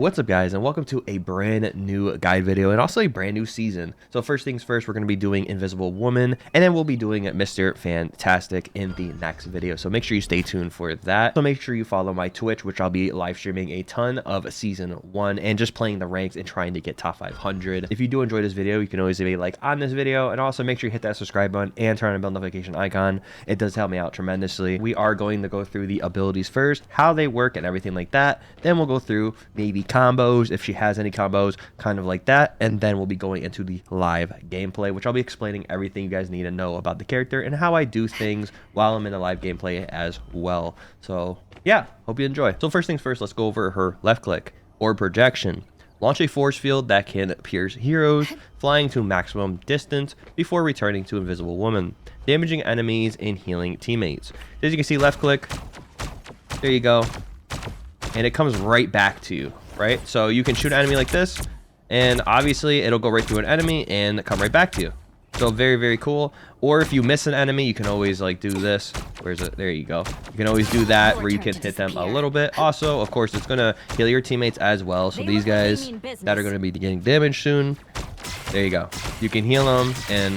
What's up guys, and welcome to a brand new guide video and also a brand new season. So first things first, we're going to be doing Invisible Woman, and then we'll be doing Mr. Fantastic in the next video. So make sure you stay tuned for that. So make sure you follow my Twitch, which I'll be live streaming a ton of season 1 and just playing the ranks and trying to get top 500. If you do enjoy this video, you can always leave a like on this video, and also make sure you hit that subscribe button and turn on the bell notification icon. It does help me out tremendously. We are going to go through the abilities first, how they work and everything like that. Then we'll go through maybe combos, if she has any combos, kind of like that, and then we'll be going into the live gameplay, which I'll be explaining everything you guys need to know about the character and how I do things while I'm in the live gameplay as well. So yeah, hope you enjoy. So first things first, let's go over her left click or projection. Launch a force field that can pierce heroes, flying to maximum distance before returning to Invisible Woman, damaging enemies and healing teammates. As you can see, left click, there you go, and it comes right back to you, right? So you can shoot an enemy like this, and obviously it'll go right through an enemy and come right back to you. So very, very cool. Or if you miss an enemy, you can always like do this. Where's it? There you go. You can always do that where you can hit them a little bit. Also, of course, it's gonna heal your teammates as well. So these guys that are gonna be getting damaged soon, there you go. You can heal them and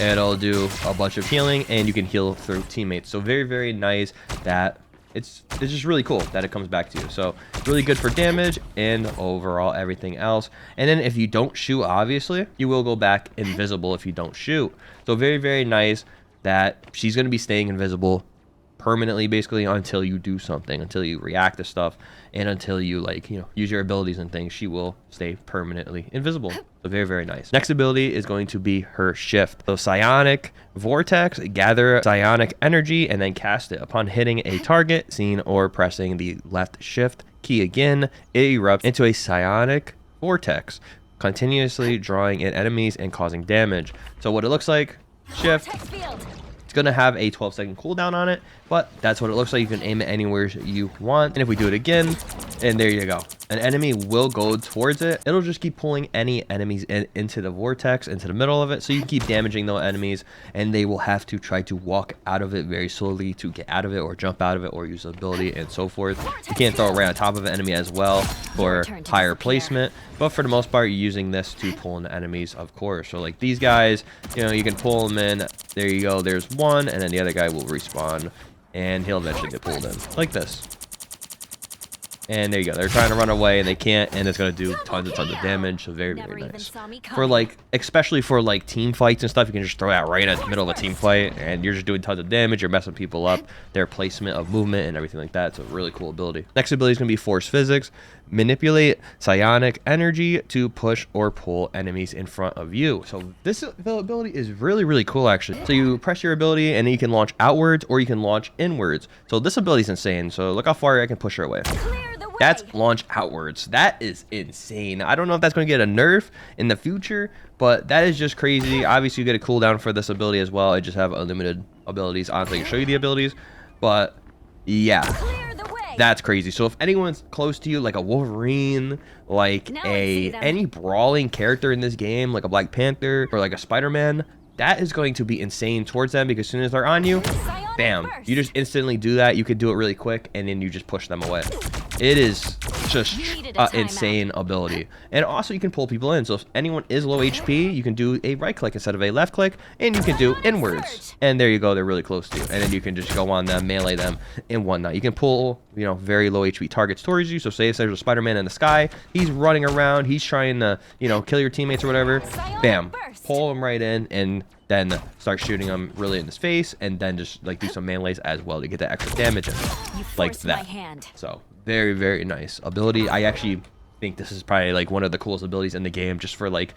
it'll do a bunch of healing, and you can heal through teammates. So very, very nice that it's just really cool that it comes back to you. So really good for damage and overall everything else. And then if you don't shoot, obviously you will go back invisible if you don't shoot. So very, very nice that she's going to be staying invisible permanently, basically, until you do something, until you react to stuff, and until you, like, you know, use your abilities and things. She will stay permanently invisible. So very, very nice. Next ability is going to be her shift. So psionic vortex, gather psionic energy and then cast it. Upon hitting a target, scene, or pressing the left shift key again, it erupts into a psionic vortex, continuously drawing in enemies and causing damage. So what it looks like, shift, gonna have a 12-second cooldown on it, but that's what it looks like. You can aim it anywhere you want, and if we do it again, and there you go, an enemy will go towards it. It'll just keep pulling any enemies into the vortex, into the middle of it, so you can keep damaging those enemies, and they will have to try to walk out of it very slowly to get out of it, or jump out of it, or use the ability, and so forth. You can't throw it right on top of an enemy as well for higher placement, but for the most part, you're using this to pull in the enemies, of course. So like these guys, you know, you can pull them in. There you go, there's one, and then the other guy will respawn, and he'll eventually get pulled in like this. And there you go, they're trying to run away and they can't, and it's going to do tons and tons of damage. So very, very nice. For like, especially for like team fights and stuff, you can just throw that right at the middle of a team fight, and you're just doing tons of damage. You're messing people up, their placement of movement and everything like that. It's a really cool ability. Next ability is going to be force physics. Manipulate psionic energy to push or pull enemies in front of you. So this ability is really, really cool, actually. So you press your ability and you can launch outwards or you can launch inwards. So this ability is insane. So look how far I can push her away. That's launch outwards. That is insane. I don't know if that's going to get a nerf in the future, but that is just crazy. Obviously, you get a cooldown for this ability as well. I just have unlimited abilities. Honestly, I can show you the abilities, but yeah, that's crazy. So if anyone's close to you, like a Wolverine, like any brawling character in this game, like a Black Panther or like a Spider-Man, that is going to be insane towards them, because as soon as they're on you, bam, you just instantly do that. You could do it really quick, and then you just push them away. It is just an insane ability. And also you can pull people in. So if anyone is low HP, you can do a right click instead of a left click, and you can do inwards. And there you go, they're really close to you. And then you can just go on them, melee them, and whatnot. You can pull, you know, very low HP targets towards you. So say if there's a Spider-Man in the sky, he's running around, he's trying to, you know, kill your teammates or whatever. Bam, pull him right in, and then start shooting him really in his face, and then just like do some melees as well to get that extra damage in, like that. So very, very nice ability. I actually think this is probably like one of the coolest abilities in the game, just for like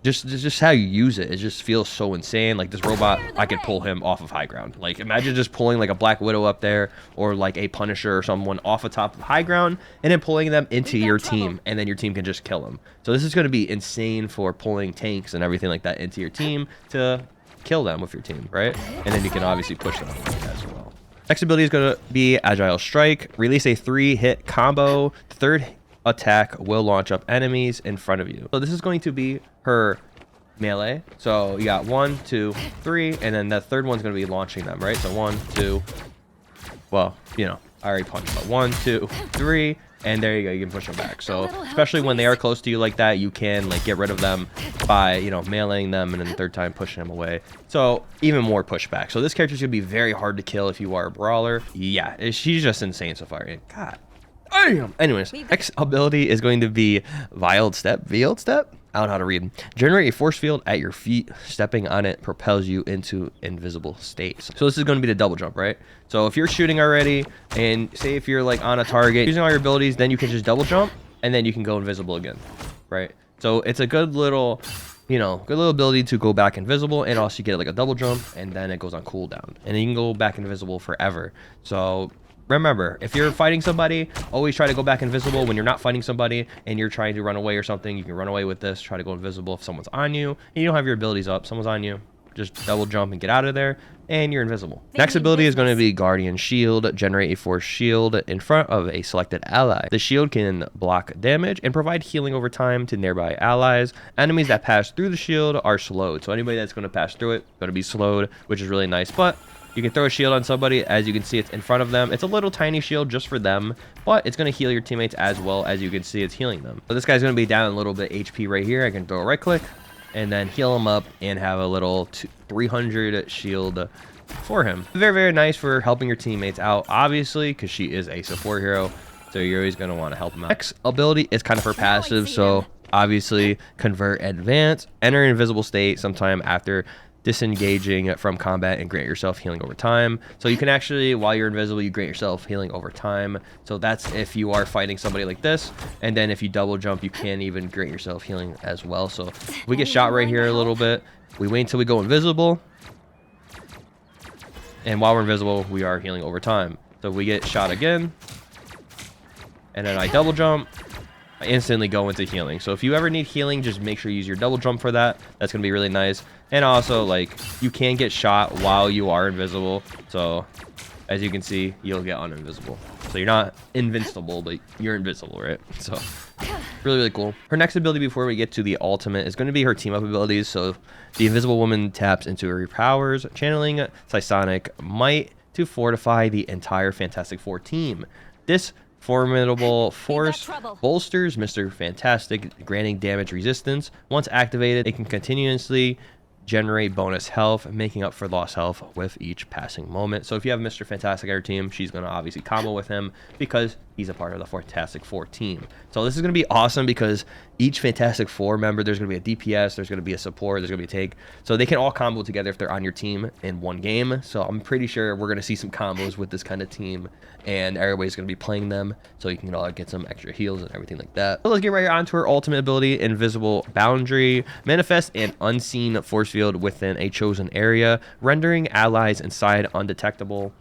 just how you use it. It just feels so insane. Like this robot, I could pull him off of high ground. Like imagine just pulling like a Black Widow up there, or like a Punisher or someone off the top of high ground, and then pulling them into your team, and then your team can just kill them. So this is going to be insane for pulling tanks and everything like that into your team to kill them with your team, right? And then you can obviously push them as well. Next ability is going to be Agile Strike. Release a 3-hit combo. The third attack will launch up enemies in front of you. So this is going to be her melee. So you got 1, 2, 3, and then the third one's going to be launching them, right? So 1, 2, well, you know, I already punched, but 1, 2, 3, and there you go, you can push them back. So especially when they are close to you like that, you can like get rid of them by, you know, meleeing them, and then the third time pushing them away. So even more pushback. So this character's gonna be very hard to kill if you are a brawler. Yeah, she's just insane so far. God damn. Anyways, next ability is going to be Veiled Step. Veiled Step? I don't know how to read. Generate a force field at your feet. Stepping on it propels you into invisible state. So this is going to be the double jump, right? So if you're shooting already, and say if you're like on a target, using all your abilities, then you can just double jump, and then you can go invisible again, right? So it's a good little, you know, good little ability to go back invisible, and also you get like a double jump, and then it goes on cooldown, and then you can go back invisible forever. So remember, if you're fighting somebody, always try to go back invisible. When you're not fighting somebody and you're trying to run away or something, you can run away with this. Try to go invisible if someone's on you and you don't have your abilities up. Someone's on you, just double jump and get out of there, and you're invisible. Next ability is going to be Guardian Shield. Generate a force shield in front of a selected ally. The shield can block damage and provide healing over time to nearby allies. Enemies that pass through the shield are slowed. So anybody that's going to pass through it going to be slowed, which is really nice. But you can throw a shield on somebody. As you can see, it's in front of them. It's a little tiny shield just for them, but it's going to heal your teammates as well. As you can see, it's healing them. So this guy's going to be down a little bit HP right here. I can throw a right click and then heal him up and have a little 300 shield for him. Very, very nice for helping your teammates out, obviously, because she is a support hero. So you're always going to want to help them out. Next ability is kind of her passive. So obviously, Convert Advance. Enter invisible state sometime after disengaging from combat and grant yourself healing over time. So you can actually, while you're invisible, you grant yourself healing over time. So that's if you are fighting somebody like this, and then if you double jump, you can even grant yourself healing as well. So if we get shot right here a little bit, we wait until we go invisible, and while we're invisible, we are healing over time. So if we get shot again, and then I double jump, I instantly go into healing. So if you ever need healing, just make sure you use your double jump for that. That's gonna be really nice. And also, like, you can get shot while you are invisible. So as you can see, you'll get uninvisible. So you're not invincible, but you're invisible, right? So really, really cool. Her next ability before we get to the ultimate is going to be her team up abilities. So the Invisible Woman taps into her powers, channeling Psionic Might to fortify the entire Fantastic Four team. This formidable force bolsters Mr. Fantastic, granting damage resistance. Once activated, it can continuously generate bonus health, making up for lost health with each passing moment. So if you have Mr. Fantastic on your team, she's going to obviously combo with him because he's a part of the Fantastic Four team. So this is going to be awesome because each Fantastic Four member, there's going to be a DPS, there's going to be a support, there's going to be a tank. So they can all combo together if they're on your team in one game. So I'm pretty sure we're going to see some combos with this kind of team, and everybody's going to be playing them, so you can all get some extra heals and everything like that. So let's get right on to her ultimate ability, Invisible Boundary. Manifest an unseen force field within a chosen area, rendering allies inside undetectable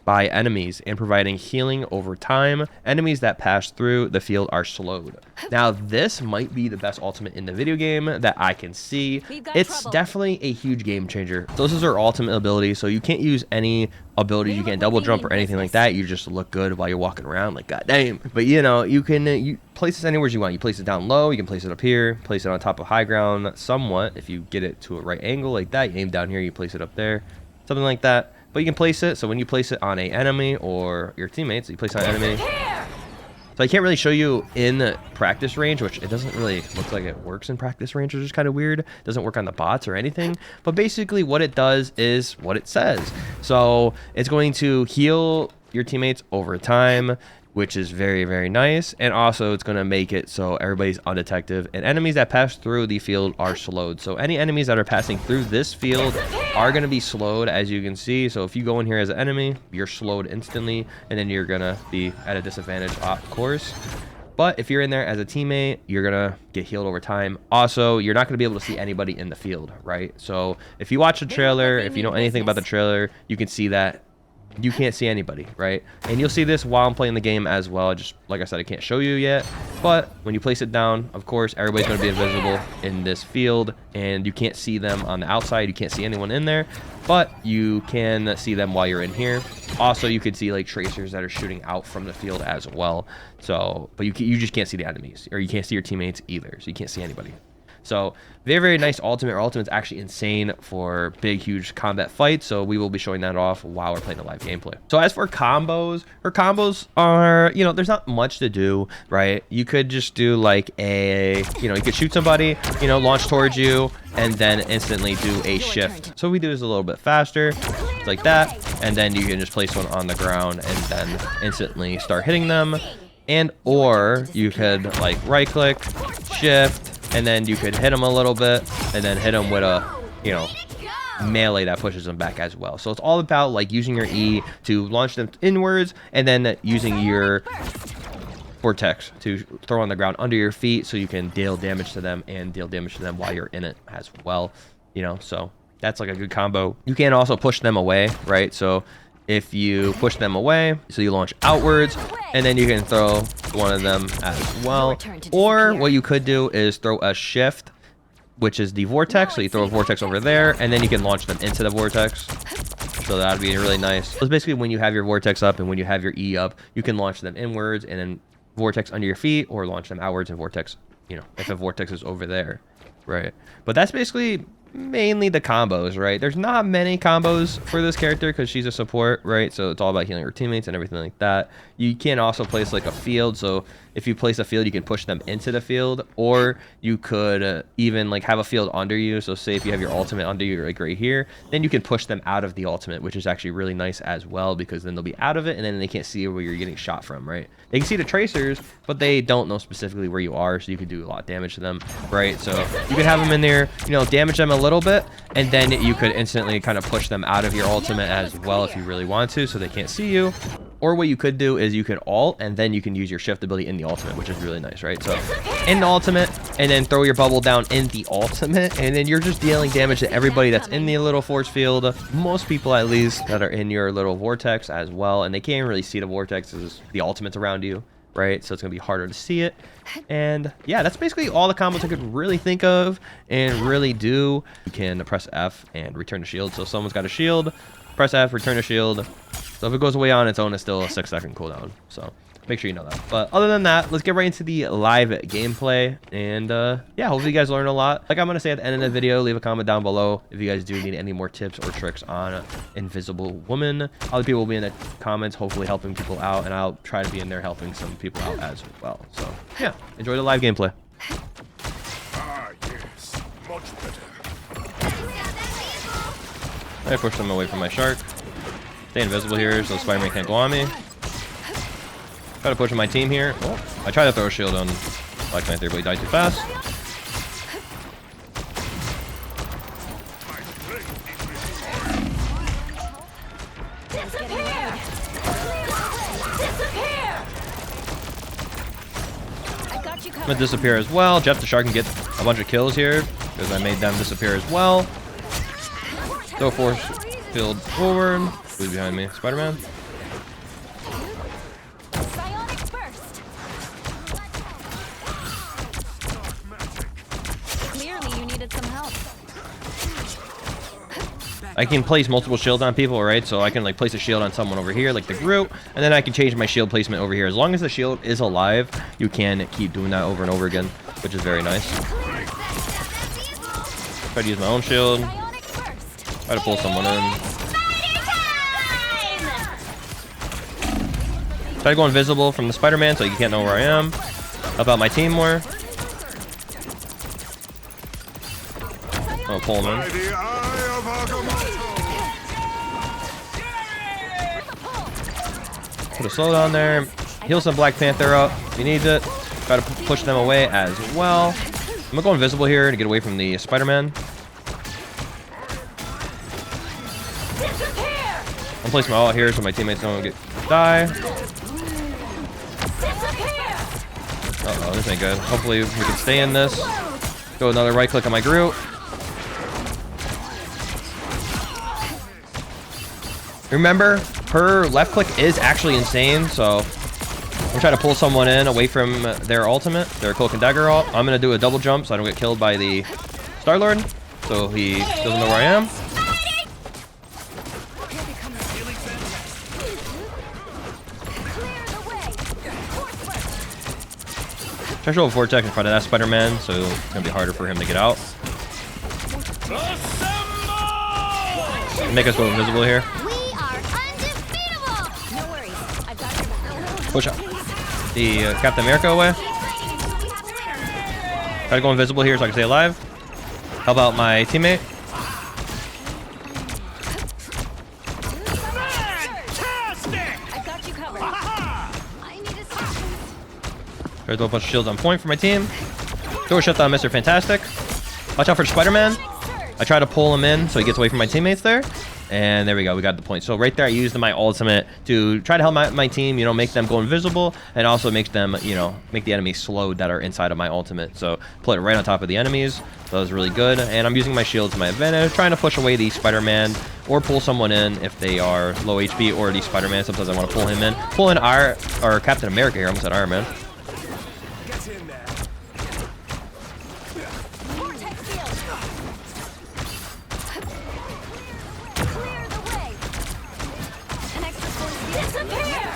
by enemies and providing healing over time. Enemies that pass through the field are slowed. Now, this might be the best ultimate in the video game that I can see. It's definitely a huge game changer. So this is her ultimate ability. So you can't use any abilities. You can't double jump or anything like that. You just look good while you're walking around, like goddamn. But you know, you can you place this anywhere you want. You place it down low, you can place it up here, place it on top of high ground somewhat. If you get it to a right angle like that, you aim down here, you place it up there, something like that. But you can place it, so when you place it on a enemy or your teammates, you place it on an enemy. So I can't really show you in practice range, which it doesn't really look like it works in practice range, which is kind of weird. It doesn't work on the bots or anything. But basically what it does is what it says. So it's going to heal your teammates over time, which is very, very nice. And also it's going to make it so everybody's undetected, and enemies that pass through the field are slowed. So any enemies that are passing through this field are going to be slowed, as you can see. So if you go in here as an enemy, you're slowed instantly, and then you're going to be at a disadvantage, of course. But if you're in there as a teammate, you're going to get healed over time. Also, you're not going to be able to see anybody in the field, right? So if you watch the trailer, if you know anything about the trailer, you can see that you can't see anybody, right? And you'll see this while I'm playing the game as well. Just like I said, I can't show you yet, but when you place it down, of course, everybody's going to be invisible in this field, and you can't see them on the outside. You can't see anyone in there, but you can see them while you're in here. Also, you could see like tracers that are shooting out from the field as well. So, but you just can't see the enemies, or you can't see your teammates either. So you can't see anybody. So very, very nice ultimate. Her ultimate's actually insane for big, huge combat fights. So we will be showing that off while we're playing the live gameplay. So as for combos, her combos are, you know, there's not much to do, right? You could just do like a, you know, you could shoot somebody, you know, launch towards you, and then instantly do a shift. So we do this a little bit faster, like that. And then you can just place one on the ground and then instantly start hitting them. And or you could like right click, shift, and then you could hit them a little bit and then hit them with a, you know, melee that pushes them back as well. So it's all about like using your E to launch them inwards, and then using your vortex to throw on the ground under your feet so you can deal damage to them and deal damage to them while you're in it as well, you know. So that's like a good combo. You can also push them away, right? So if you push them away, so you launch outwards, and then you can throw one of them as well. Or what you could do is throw a shift, which is the vortex. So you throw a vortex over there, and then you can launch them into the vortex. So that'd be really nice. So it's basically when you have your vortex up and when you have your E up, you can launch them inwards and then vortex under your feet, or launch them outwards and vortex, you know, if a vortex is over there, right? But that's basically mainly the combos, right? There's not many combos for this character because she's a support, right? So it's all about healing her teammates and everything like that. You can also place like a field, so if you place a field, you can push them into the field, or you could even like have a field under you. So say if you have your ultimate under you, like right here, then you can push them out of the ultimate, which is actually really nice as well, because then they'll be out of it and then they can't see where you're getting shot from, right? They can see the tracers, but they don't know specifically where you are, so you can do a lot of damage to them, right? So you can have them in there, you know, damage them a little bit, and then you could instantly kind of push them out of your ultimate as well if you really want to, so they can't see you. Or what you could do is you could ult, and then you can use your shift ability in the ultimate, which is really nice, right? So in the ultimate, and then throw your bubble down in the ultimate, and then you're just dealing damage to everybody that's in the little force field. Most people, at least, that are in your little vortex as well, and they can't really see the vortex as the ultimate's around you, right? So it's gonna be harder to see it. And yeah, that's basically all the combos I could really think of and really do. You can press F and return to shield. So if someone's got a shield, press F, return to shield. So if it goes away on its own, it's still a 6-second cooldown. So make sure you know that. But other than that, let's get right into the live gameplay. And yeah, hopefully you guys learn a lot. Like I'm going to say at the end of the video, leave a comment down below if you guys do need any more tips or tricks on Invisible Woman. Other people will be in the comments, hopefully helping people out. And I'll try to be in there helping some people out as well. So yeah, enjoy the live gameplay. Ah, yes. Much better. I push them away from my shark. Stay invisible here so Spider-Man can't go on me. Try to push my team here. Oh, I tried to throw a shield on Black Panther, but he died too fast. I'm gonna disappear as well. Jeff the Shark can get a bunch of kills here because I made them disappear as well. Throw force field forward. Who's behind me? Spider-Man? Clearly you needed some help. I can place multiple shields on people, right? So I can like place a shield on someone over here, like the Groot, and then I can change my shield placement over here. As long as the shield is alive, you can keep doing that over and over again, which is very nice. Try to use my own shield. Try to pull someone in. Try to go invisible from the Spider-Man so you can't know where I am. Help out my team more. Oh, pull him in. By the eye of Agamotto. Put a slowdown there. Heal some Black Panther up if he needs it. Try to push them away as well. I'm gonna go invisible here to get away from the Spider-Man. I'm placing my ult here so my teammates don't die. Uh-oh, this ain't good. Hopefully we can stay in this. Go another right click on my Groot. Remember, her left click is actually insane, so I'm trying to pull someone in away from their ultimate, their Cloak and Dagger ult. I'm going to do a double jump so I don't get killed by the Star-Lord, so he doesn't know where I am. Try to show a vortex in front of that Spider-Man, so it's gonna be harder for him to get out. Make us go invisible here. We are undefeatable. No worries. I've got your back. Push out the Captain America away. Try to go invisible here so I can stay alive. Help out my teammate. I've got you covered. I need assistance. Try to throw a bunch of shields on point for my team. Throw a shut down Mr. Fantastic. Watch out for Spider-Man. I try to pull him in so he gets away from my teammates there. And there we go. We got the point. So right there, I used my ultimate to try to help my team, you know, make them go invisible and also make them, you know, make the enemies slowed that are inside of my ultimate. So put it right on top of the enemies. So that was really good. And I'm using my shield to my advantage, trying to push away the Spider-Man or pull someone in if they are low HP or the Spider-Man. Sometimes I want to pull him in. Pull in or Captain America here. I almost said Iron Man. Vortex field. Clear the way. An extra force field. Disappear.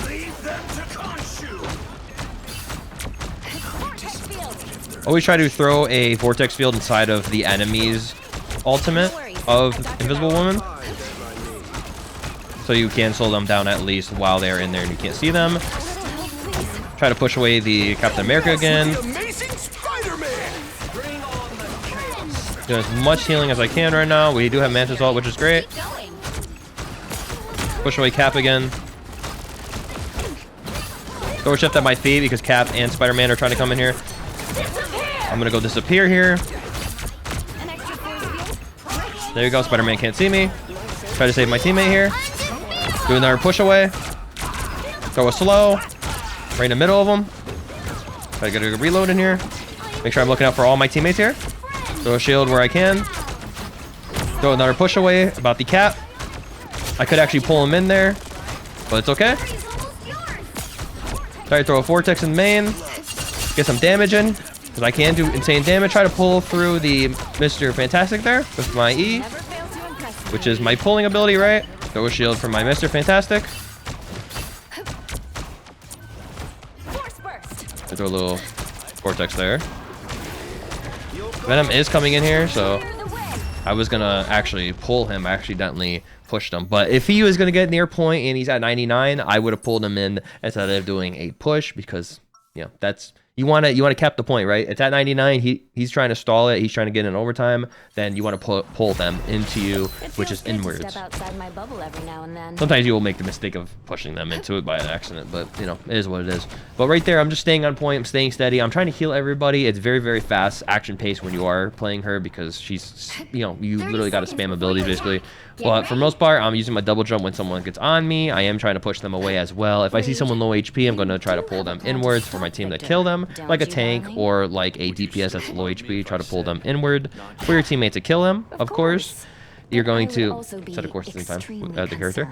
Leave them to Khonshu. Vortex field. Always try to throw a vortex field inside of the enemy's ultimate of Invisible Woman, so you can slow them down at least while they're in there and you can't see them. Try to push away the Captain America again. Amazing Spider-Man. Doing as much healing as I can right now. We do have Mantis ult, which is great. Keep going. Push away Cap again. Throw a shift at my feet because Cap and Spider-Man are trying to come in here. I'm gonna go disappear here. An extra force field. There you go. Spider-Man can't see me. Try to save my teammate here. Do another push away. Throw a slow. Right in the middle of them. Try to get a reload in here. Make sure I'm looking out for all my teammates here. Throw a shield where I can. Throw another push away about the Cap. I could actually pull him in there, but it's okay. Try to throw a vortex in main. Get some damage in, because I can do insane damage. Try to pull through the Mr. Fantastic there with my E, Never fail to impress me. which is my pulling ability, right? Throw a shield for my Mr. Fantastic. Force burst. I throw a little vortex there. Venom is coming in here, so Clear the way. I was gonna actually pull him. I accidentally pushed him, but if he was gonna get near point and he's at 99, I would have pulled him in instead of doing a push, because you know that's you want to cap the point, right? It's at 99. He's trying to stall it. He's trying to get in overtime. Then you want to pull them into you, It which feels is good to inwards. Step outside my bubble every now and then. Sometimes you will make the mistake of pushing them into it by an accident, but you know, it is what it is. But right there, I'm just staying on point. I'm staying steady. I'm trying to heal everybody. It's very, very fast action pace when you are playing her, because she's, you know, you literally got to spam abilities basically. But for most part, I'm using my double jump when someone gets on me. I am trying to push them away as well. If I see someone low HP, I'm going to try to pull them inwards for my team to kill them, like a tank or like a DPS that's low HP. Try to pull them inward for your teammate to kill them, of course. You're going to set a course at the same time as the character.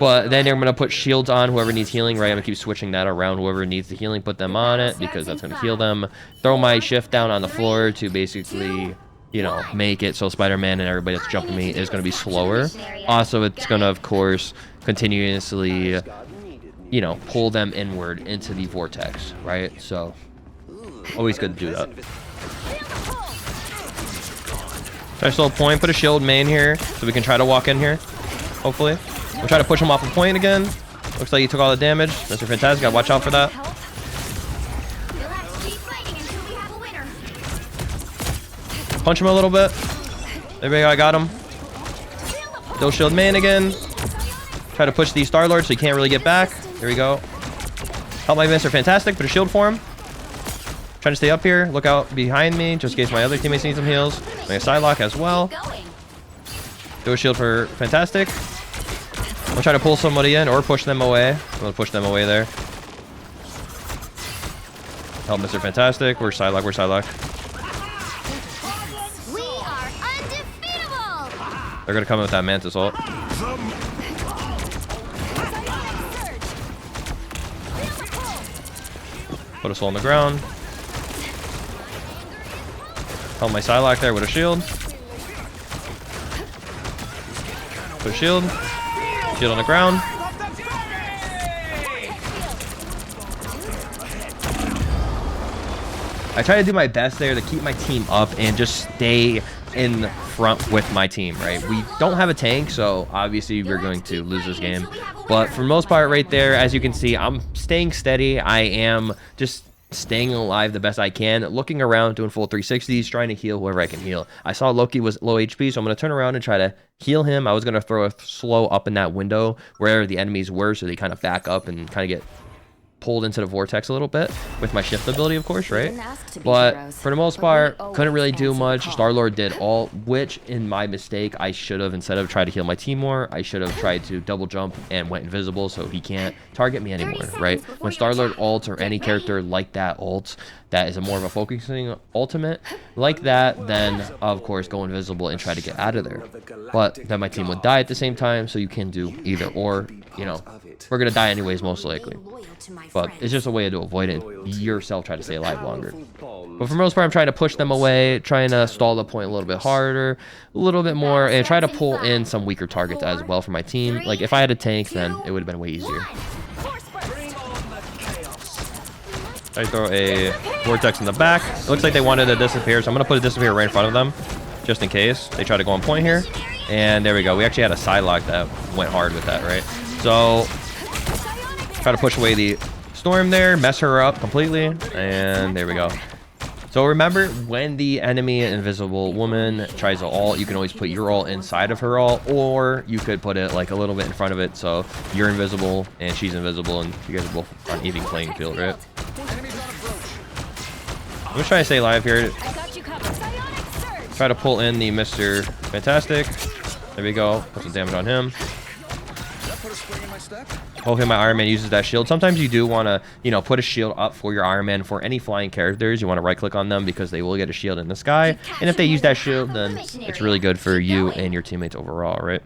But then I'm going to put shields on whoever needs healing, right? I'm going to keep switching that around. Whoever needs the healing, put them on it, because that's going to heal them. Throw my shift down on the floor to basically, you know, make it so Spider-Man and everybody that's jumping me is going to be slower. Also, it's going to, of course, continuously, you know, pull them inward into the vortex, right? So, always good to do that. Try to slow point, put a shield main here so we can try to walk in here, hopefully. We'll try to push him off the point again. Looks like he took all the damage. Mr. Fantastic, gotta watch out for that. You'll have to keep fighting until we have a winner. Punch him a little bit. There we go, I got him. Still shield main again. Try to push the Star-Lord so he can't really get back. Here we go. Help my Mr. Fantastic, put a shield for him. Trying to stay up here. Look out behind me, just in case my other teammates need some heals. My Psylocke as well. Going. Do a shield for Fantastic. I'm trying to pull somebody in or push them away. I'm gonna push them away there. Help Mr. Fantastic. Where's Psylocke? Where's Psylocke? We are undefeatable. They're gonna come in with that Mantis ult. Put a soul on the ground. Help my Psylocke there with a shield. Put a shield. Shield on the ground. I try to do my best there to keep my team up and just stay in front with my team, right? We don't have a tank, so obviously we're going to lose this game. But for the most part right there, as you can see, I'm staying steady. I am just staying alive the best I can, looking around, doing full 360s, trying to heal whoever I can heal. I saw Loki was low HP, so I'm going to turn around and try to heal him. I was going to throw a slow up in that window where the enemies were, so they kind of back up and kind of get pulled into the vortex a little bit with my shift ability, of course, right? But for the most part, couldn't really do much. Star-Lord did all, which in my mistake, I should have, instead of trying to heal my team more, I should have tried to double jump and went invisible so he can't target me anymore, right? When Star-Lord ults or any character like that ults, that is a more of a focusing ultimate like that, then of course go invisible and try to get out of there. But then my team would die at the same time, so you can do either or, you know, we're gonna die anyways most likely. But it's just a way to avoid it, yourself try to stay alive longer. But for the most part, I'm trying to push them away, trying to stall the point a little bit harder, a little bit more, and try to pull in some weaker targets as well for my team. Like if I had a tank, then it would have been way easier. I throw a vortex in the back. It looks like they wanted to disappear, so I'm going to put a disappear right in front of them, just in case they try to go on point here. And there we go. We actually had a Psylocke that went hard with that, right? So try to push away the storm there, mess her up completely, and there we go. So remember, when the enemy invisible woman tries to ult, you can always put your ult inside of her ult, or you could put it like a little bit in front of it, so you're invisible and she's invisible, and you guys are both on even playing field, right? I'm just trying to stay alive here. Try to pull in the Mr. Fantastic. There we go. Put some damage on him. Hopefully my Iron Man uses that shield. Sometimes you do want to, you know, put a shield up for your Iron Man. For any flying characters, you want to right click on them because they will get a shield in the sky. And if they use that shield, then it's really good for you and your teammates overall, right?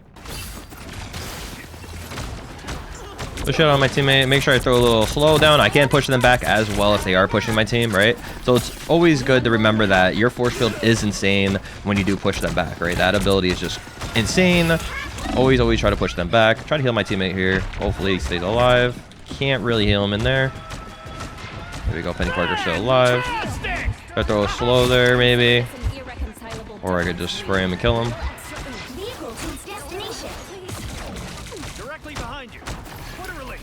Push it on my teammate. Make sure I throw a little slow down. I can't push them back as well if they are pushing my team, right? So it's always good to remember that your force field is insane when you do push them back, right? That ability is just insane. Always try to push them back. Try to heal my teammate here. Hopefully he stays alive. Can't really heal him in there. There we go. Penny Parker's still alive. Try to throw a slow there, maybe. Or I could just spray him and kill him. Directly behind you. What a relief.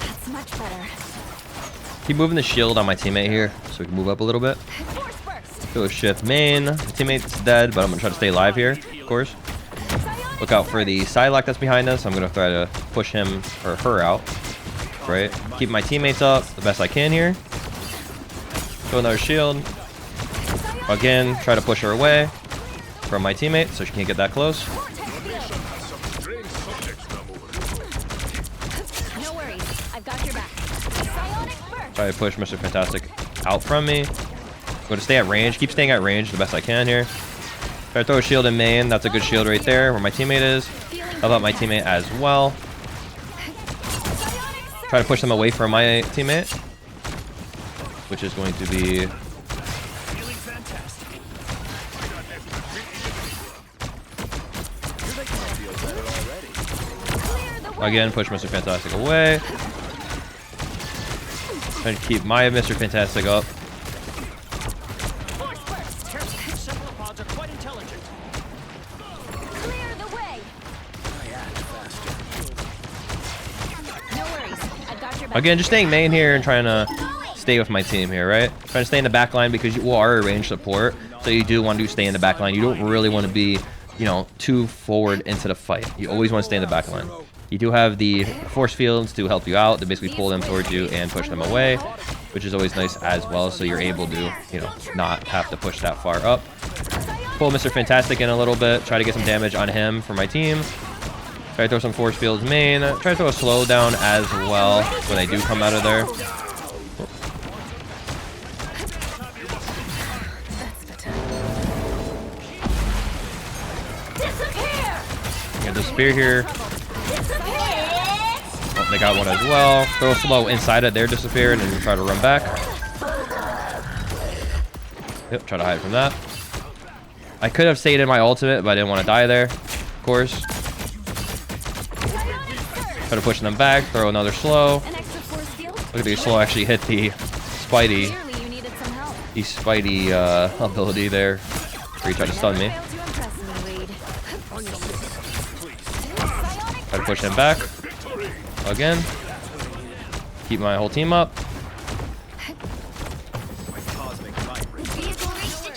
That's much better. Keep moving the shield on my teammate here so we can move up a little bit. Go shift main. My teammate's dead, but I'm gonna try to stay alive here, of course. Look out for the Psylocke that's behind us. I'm gonna try to push him or her out, right? Keep my teammates up the best I can here. Throw another shield. Again, try to push her away from my teammate so she can't get that close. No worries. I've got your back. Psionic burst. Try to push Mr. Fantastic out from me. I'm going to stay at range. Keep staying at range the best I can here. Try to throw a shield in main. That's a good shield right there where my teammate is. How about my teammate as well? Try to push them away from my teammate, which is going to be... Again, push Mr. Fantastic away. Trying to keep my Mr. Fantastic up. Clear the way. No worries. I've got your back. Again, just staying main here and trying to stay with my team here, right? Trying to stay in the back line because you are a range support, so you do want to stay in the back line. You don't really want to be, you know, too forward into the fight. You always want to stay in the back line. You do have the force fields to help you out, to basically pull them towards you and push them away, which is always nice as well, so you're able to, you know, not have to push that far up. Pull Mr. Fantastic in a little bit, try to get some damage on him for my team. Try to throw some force fields main, try to throw a slow down as well when they do come out of there. Get the spear here. Oh, they got one as well. Throw a slow inside it. They're disappeared and then try to run back. Yep, try to hide from that. I could have stayed in my ultimate, but I didn't want to die there, of course. Try to push them back. Throw another slow. Look at the slow actually hit the Spidey the Spidey ability there, where he tried to stun me. Failed to impress me, Reed. Try to push him back. Again. Keep my whole team up.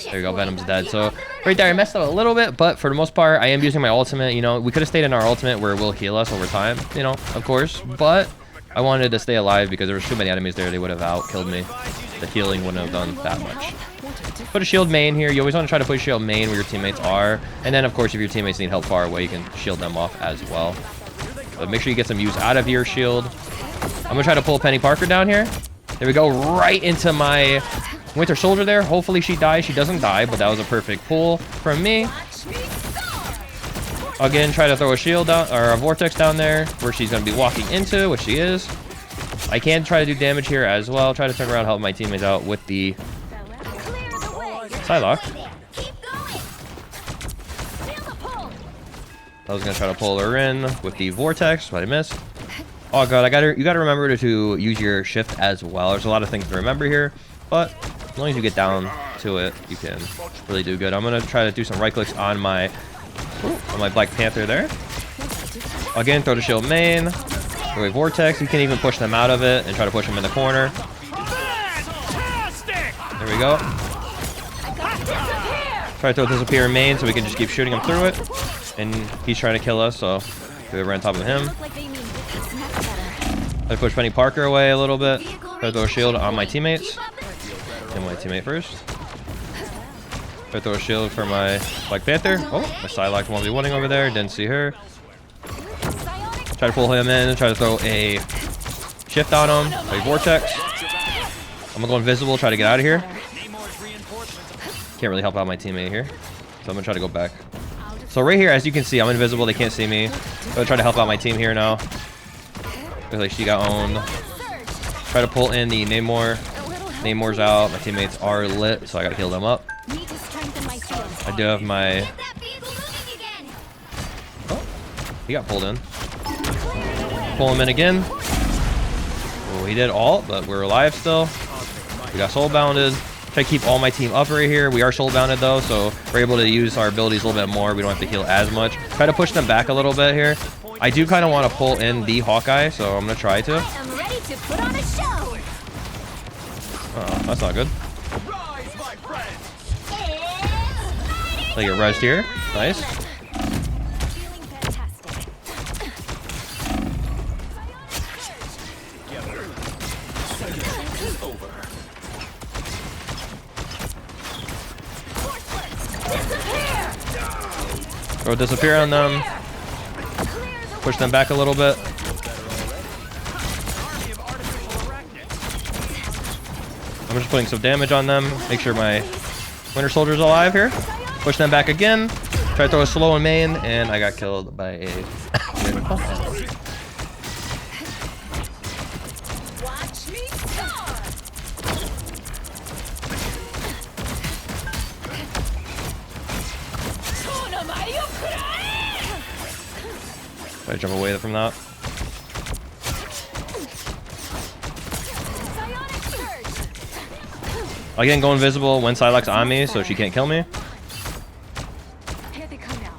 There you go, Venom's dead. So right there, I messed up a little bit, but for the most part, I am using my ultimate. You know, we could have stayed in our ultimate where it will heal us over time, you know, of course. But I wanted to stay alive because there was too many enemies there. They would have out-killed me. The healing wouldn't have done that much. Put a shield main here. You always want to try to put a shield main where your teammates are. And then, of course, if your teammates need help far away, you can shield them off as well. But make sure you get some use out of your shield. I'm going to try to pull Penny Parker down here. There we go. Right into my Winter Soldier there. Hopefully she dies. She doesn't die, but that was a perfect pull from me. Again, try to throw a shield down, or a vortex down there where she's going to be walking into, which she is. I can try to do damage here as well. Try to turn around, help my teammates out with the Psylocke. I was going to try to pull her in with the vortex, but I missed. Oh god, you gotta remember to use your shift as well. There's a lot of things to remember here, but as long as you get down to it, you can really do good. I'm gonna try to do some right clicks on my Black Panther there. Again, throw the shield main, throw a vortex. You can even push them out of it and try to push them in the corner. There we go. Try to throw disappear main so we can just keep shooting him through it. And he's trying to kill us, so we ran on top of him. I push Penny Parker away a little bit. Try to throw a shield on my teammates. And my teammate first. Try to throw a shield for my Black Panther. Oh, my Psylocke 1v1ing over there. Didn't see her. Try to pull him in. Try to throw a shift on him. A vortex. I'm gonna go invisible. Try to get out of here. Can't really help out my teammate here. So I'm gonna try to go back. So right here, as you can see, I'm invisible. They can't see me. I'm gonna try to help out my team here now. Looks like she got owned. Try to pull in the Namor. Namor's out. My teammates are lit, so I gotta heal them up. I do have my... Oh, he got pulled in. Pull him in again. Oh, he did ult, but we're alive still. We got soul bounded. Try to keep all my team up right here. We are soul bounded though, so we're able to use our abilities a little bit more. We don't have to heal as much. Try to push them back a little bit here. I do kind of want to pull in the Hawkeye, so I'm gonna try to. I'm ready to put on a show. Oh, that's not good. They get rezzed here. Nice. Feeling fantastic. Throw disappear on them. Push them back a little bit. I'm just putting some damage on them. Make sure my Winter Soldier's alive here. Push them back again. Try to throw a slow in main, and I got killed by a... Watch me star. Try to jump away from that. Again, go invisible when Psylocke's on me, so she can't kill me. Here they come now.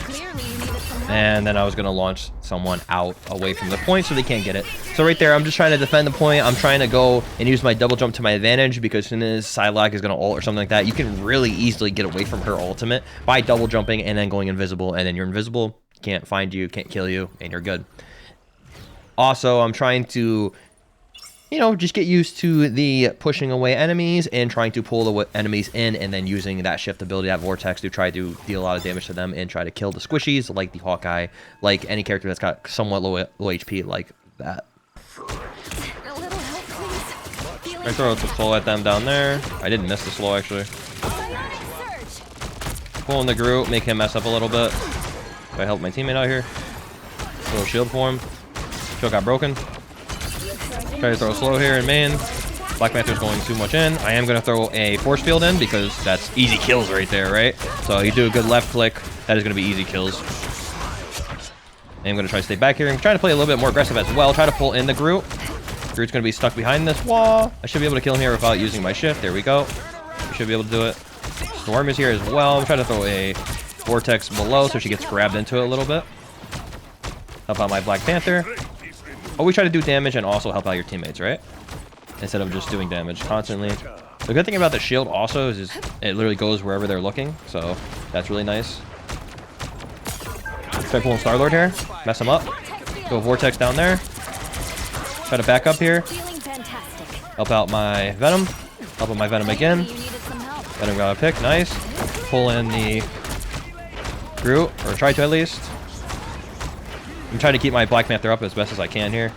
Clearly you needed some help. And then I was gonna launch someone out away from the point so they can't get it. So right there, I'm just trying to defend the point. I'm trying to go and use my double jump to my advantage because as soon as Psylocke is gonna ult or something like that, you can really easily get away from her ultimate by double jumping and then going invisible. And then you're invisible, can't find you, can't kill you, and you're good. Also, I'm trying to, you know, just get used to the pushing away enemies and trying to pull the enemies in and then using that shift ability, that vortex, to try to deal a lot of damage to them and try to kill the squishies like the Hawkeye, like any character that's got somewhat low HP like that. A little help, please. I throw the slow at them down there. I didn't miss the slow actually. Pull in the Groot, make him mess up a little bit. If I help my teammate out here. Throw a shield for him. Shield got broken. Try to throw slow here in main. Black Panther's going too much in. I am going to throw a force field in because that's easy kills right there, right? So you do a good left click. That is going to be easy kills. I'm going to try to stay back here. I'm trying to play a little bit more aggressive as well. Try to pull in the Groot. Groot's gonna be stuck behind this wall. I should be able to kill him here without using my shift. There we go. We should be able to do it. Storm is here as well. I'm trying to throw a vortex below so she gets grabbed into it a little bit. Help out my Black Panther. Always try to do damage and also help out your teammates, right? Instead of just doing damage constantly. The good thing about the shield also is it literally goes wherever they're looking, so that's really nice. Try pulling Star-Lord here, mess him up. Go Vortex down there. Try to back up here. Feeling fantastic. Help out my Venom. Help out my Venom again. You needed some help. Venom got a pick, nice. Pull in the Groot, or try to at least. I'm trying to keep my Black Panther up as best as I can here.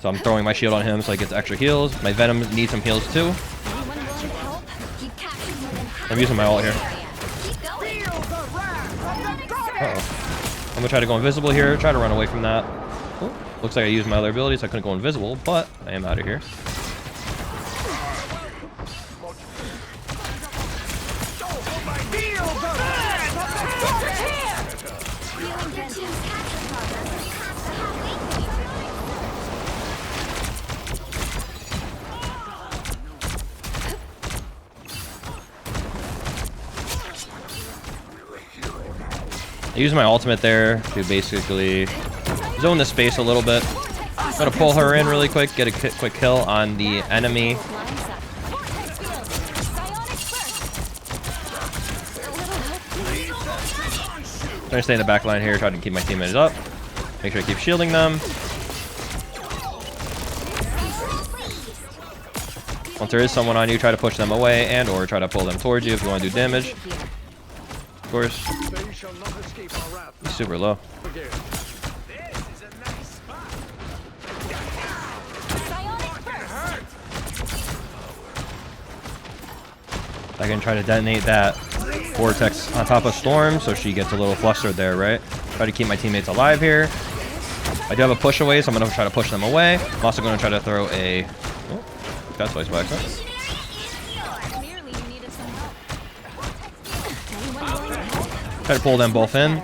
So I'm throwing my shield on him so he gets extra heals. My Venom needs some heals too. Anyone willing to help? You've captured more than half I'm using my ult here. the area. Keep going. Uh-oh. I'm gonna try to go invisible here. Try to run away from that. Oh, looks like I used my other abilities. So I couldn't go invisible, but I am out of here. Feeling fantastic. I use my ultimate there to basically zone the space a little bit. I'm gonna pull her in really quick, get a quick kill on the enemy. Lines up. Vortex field. Psionic burst. Trying to stay in the back line here, trying to keep my teammates up. Make sure I keep shielding them. Once there is someone on you, try to push them away and or try to pull them towards you if you want to do damage. Of course. They shall not escape our wrath He's super low. again. Psionic burst. I can try to detonate that vortex on top of Storm so she gets a little flustered there, right? Try to keep my teammates alive here. I do have a push away, so I'm going to try to push them away. I'm also going to try to throw a... Oh, that's twice by accident. Clearly you needed some help. Anyone willing to help? Try to pull them both in.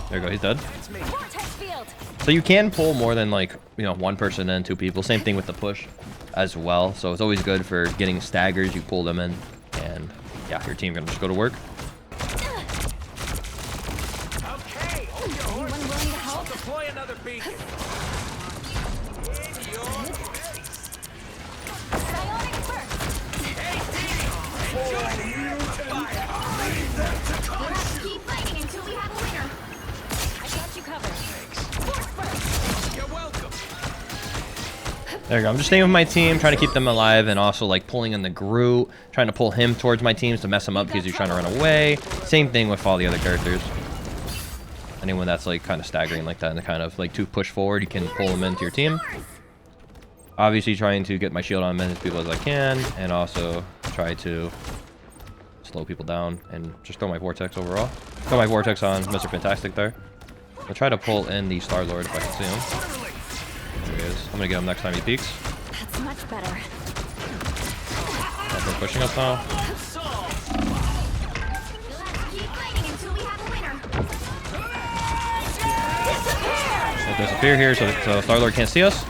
There we go, he's dead. Vortex field. So you can pull more than like, you know, one person and two people. Same thing with the push as well. So it's always good for getting staggers. You pull them in and yeah, your team can just go to work. Okay, Anyone willing to help? deploy another beacon. Psionic burst. Keep fighting until we have a winner. I got you covered. Force burst. You're welcome. There you go. I'm just staying with my team, trying to keep them alive, and also like pulling in the Groot, trying to pull him towards my teams to mess him up because he's trying to run away. Same thing with all the other characters. Anyone that's like kind of staggering like that and kind of like to push forward, you can pull them into your team. Obviously trying to get my shield on as many people as I can, and also try to slow people down and just throw my vortex overall. Throw my vortex on Mr. Fantastic there. I'll try to pull in the Star-Lord if I can see him. There he is. I'm gonna get him next time he peeks. That's much better. They're pushing us now. Keep fighting until we have a winner. We'll disappear here so Star-Lord can't see us.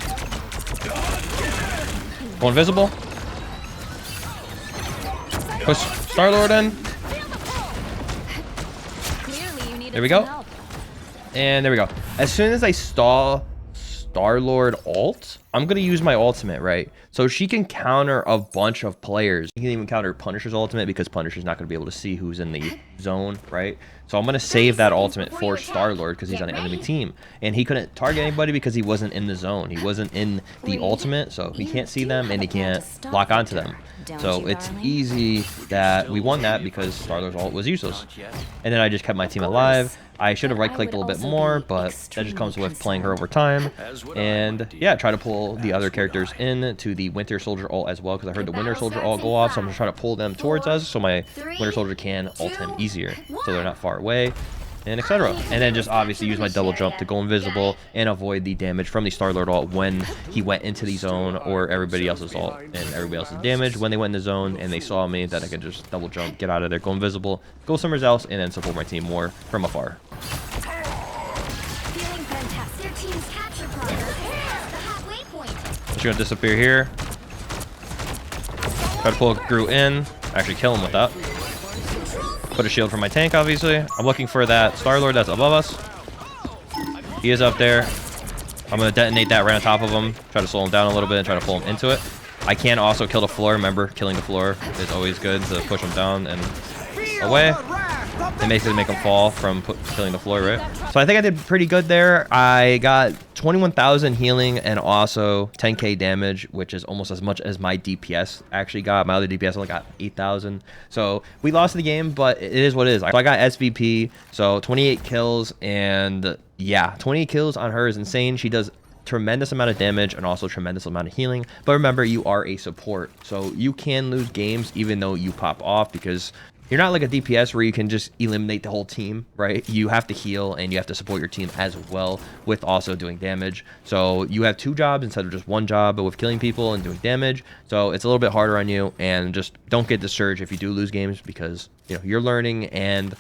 Go invisible. Push Star-Lord in. Clearly you needed There we go. some help. And there we go. As soon as I stall Star-Lord ult, I'm going to use my ultimate, right? So she can counter a bunch of players. You can even counter Punisher's ultimate because Punisher's not going to be able to see who's in the zone, right? So I'm going to save that ultimate for Star-Lord because he's on the enemy team. And he couldn't target anybody because he wasn't in the zone. He wasn't in the ultimate, so he can't see them and he can't lock onto them. So it's easy that we won that because Star-Lord's ult was useless. And then I just kept my team alive. I should have right-clicked a little bit more, but that just comes with playing her over time. And yeah, try to pull the other characters in to the Winter Soldier ult as well, because I heard the Winter Soldier ult go off, so I'm just trying to pull them towards us so my Winter Soldier can ult him easier, so they're not far away, and etc. And then just obviously use my double jump to go invisible and avoid the damage from the Star-Lord ult when he went into the zone, or everybody else's ult and everybody else's damage when they went in the zone and they saw me, that I could just double jump, get out of there, go invisible, go somewhere else, and then support my team more from afar. She's gonna disappear here. Try to pull Groot in. Actually kill him with that. Put a shield for my tank, obviously. I'm looking for that Star-Lord that's above us. He is up there. I'm gonna detonate that right on top of him. Try to slow him down a little bit and try to pull him into it. I can also kill the floor. Remember, killing the floor is always good to push him down and away. It makes him fall from killing the floor, right? So I think I did pretty good there. I got 21,000 healing and also 10k damage, which is almost as much as my DPS actually got. My other DPS only got 8,000. So we lost the game, but it is what it is. So I got SVP, so 28 kills, and yeah, 28 kills on her is insane. She does tremendous amount of damage and also tremendous amount of healing. But remember, you are a support, so you can lose games even though you pop off, because you're not like a DPS where you can just eliminate the whole team, right? You have to heal and you have to support your team as well with also doing damage. So you have 2 jobs instead of just 1 job, but with killing people and doing damage. So it's a little bit harder on you, and just don't get discouraged if you do lose games, because you know you're learning and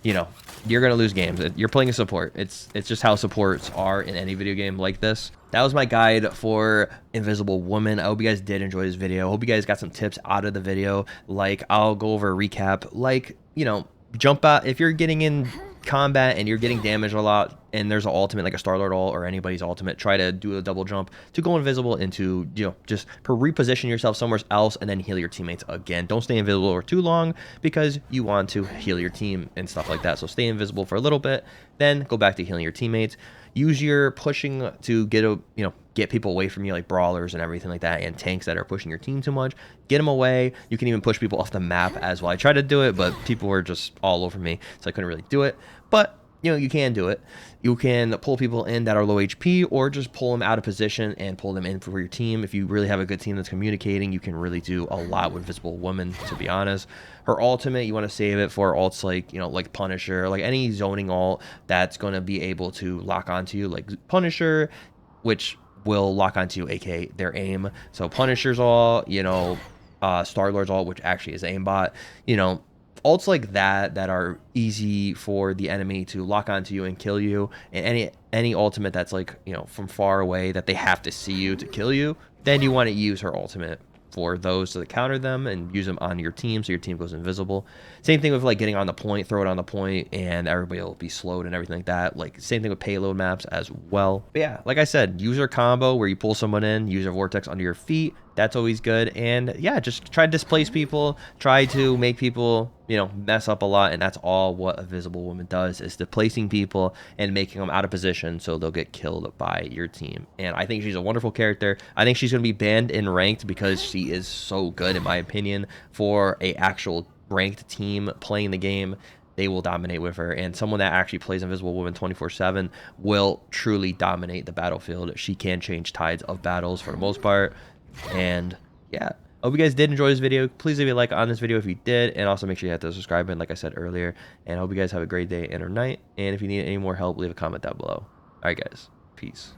you know you're gonna lose games. You're playing a support. It's just how supports are in any video game like this. That was my guide for Invisible Woman. I hope you guys did enjoy this video. I hope you guys got some tips out of the video. Like, I'll go over a recap. Like, you know, jump out if you're getting in combat and you're getting damaged a lot, and there's an ultimate like a Star-Lord ult or anybody's ultimate, try to do a double jump to go invisible into, you know, just reposition yourself somewhere else and then heal your teammates again. Don't stay invisible for too long, because you want to heal your team and stuff like that. So stay invisible for a little bit, then go back to healing your teammates. Use your pushing to get people away from you, like brawlers and everything like that, and tanks that are pushing your team too much. Get them away. You can even push people off the map as well. I tried to do it, but people were just all over me, so I couldn't really do it. But you know, you can do it. You can pull people in that are low HP, or just pull them out of position and pull them in for your team. If you really have a good team that's communicating, you can really do a lot with Invisible Woman, to be honest. Her ultimate, you want to save it for ults like, you know, like Punisher, like any zoning ult that's going to be able to lock onto you, like Punisher, which will lock onto you, aka their aim. So Punisher's ult, you know, Star-Lord's ult, which actually is aimbot, you know, ults like that are easy for the enemy to lock onto you and kill you. And any ultimate that's like, you know, from far away that they have to see you to kill you, then you want to use her ultimate for those to counter them and use them on your team so your team goes invisible. Same thing with like getting on the point, throw it on the point and everybody will be slowed and everything like that. Like same thing with payload maps as well. But yeah, like I said, use your combo where you pull someone in, use your vortex under your feet. That's always good. And yeah, just try to displace people, try to make people, you know, mess up a lot. And that's all what Invisible Woman does, is displacing people and making them out of position so they'll get killed by your team. And I think she's a wonderful character. I think she's going to be banned in ranked because she is so good, in my opinion, for a actual ranked team playing the game. They will dominate with her, and someone that actually plays Invisible Woman 24/7 will truly dominate the battlefield. She can change tides of battles for the most part. And yeah, I hope you guys did enjoy this video. Please leave a like on this video if you did, and also make sure you hit the subscribe button like I said earlier. And I hope you guys have a great day and or night, and if you need any more help, leave a comment down below. All right guys, peace.